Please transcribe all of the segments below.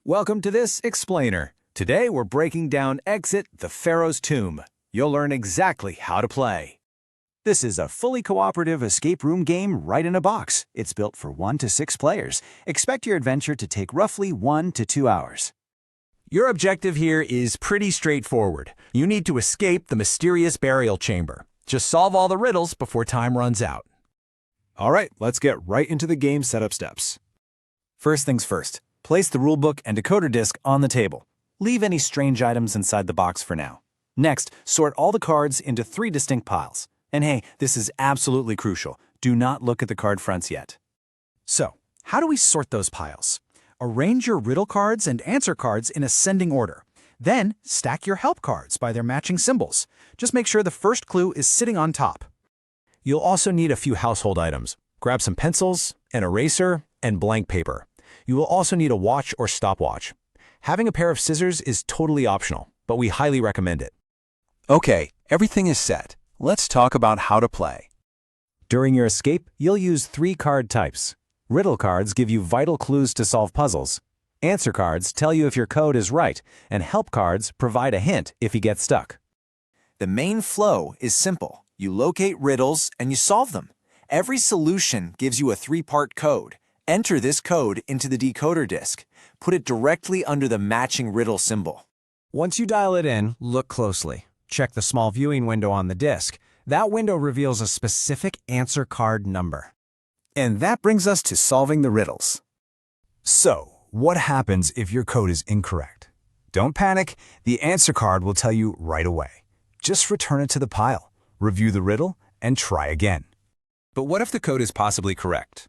Welcome to this Explainer. Today we're breaking down Exit the Pharaoh's Tomb. You'll learn exactly how to play. This is a fully cooperative escape room game right in a box. It's built for 1 to 6 players. Expect your adventure to take roughly 1 to 2 hours. Your objective here is pretty straightforward. You need to escape the mysterious burial chamber. Just solve all the riddles before time runs out. All right, let's get right into the game setup steps. First things first, place the rulebook and decoder disc on the table. Leave any strange items inside the box for now. Next, sort all the cards into 3 distinct piles. And hey, this is absolutely crucial. Do not look at the card fronts yet. So, how do we sort those piles? Arrange your riddle cards and answer cards in ascending order. Then, stack your help cards by their matching symbols. Just make sure the first clue is sitting on top. You'll also need a few household items. Grab some pencils, an eraser, and blank paper. You will also need a watch or stopwatch. Having a pair of scissors is totally optional, but we highly recommend it. Okay, everything is set. Let's talk about how to play. During your escape, you'll use 3 card types. Riddle cards give you vital clues to solve puzzles. Answer cards tell you if your code is right, and help cards provide a hint if you get stuck. The main flow is simple. You locate riddles and you solve them. Every solution gives you a 3-part code. Enter this code into the decoder disc. Put it directly under the matching riddle symbol. Once you dial it in, look closely. Check the small viewing window on the disc. That window reveals a specific answer card number. And that brings us to solving the riddles. So, what happens if your code is incorrect? Don't panic, the answer card will tell you right away. Just return it to the pile, review the riddle, and try again. But what if the code is possibly correct?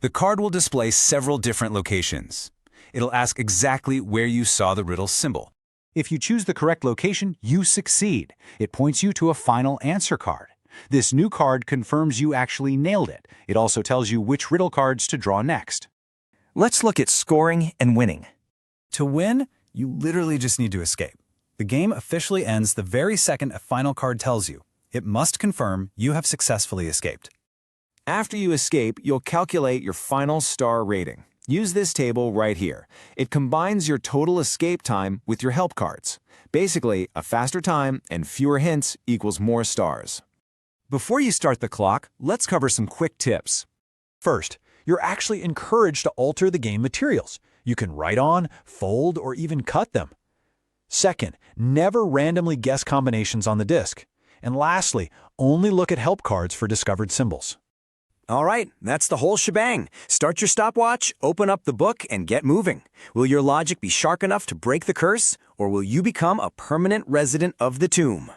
The card will display several different locations. It'll ask exactly where you saw the riddle symbol. If you choose the correct location, you succeed. It points you to a final answer card. This new card confirms you actually nailed it. It also tells you which riddle cards to draw next. Let's look at scoring and winning. To win, you literally just need to escape. The game officially ends the very second a final card tells you. It must confirm you have successfully escaped. After you escape, you'll calculate your final star rating. Use this table right here. It combines your total escape time with your help cards. Basically, a faster time and fewer hints equals more stars. Before you start the clock, let's cover some quick tips. First, you're actually encouraged to alter the game materials. You can write on, fold, or even cut them. Second, never randomly guess combinations on the disc. And lastly, only look at help cards for discovered symbols. All right, that's the whole shebang. Start your stopwatch, open up the book, and get moving. Will your logic be sharp enough to break the curse, or will you become a permanent resident of the tomb?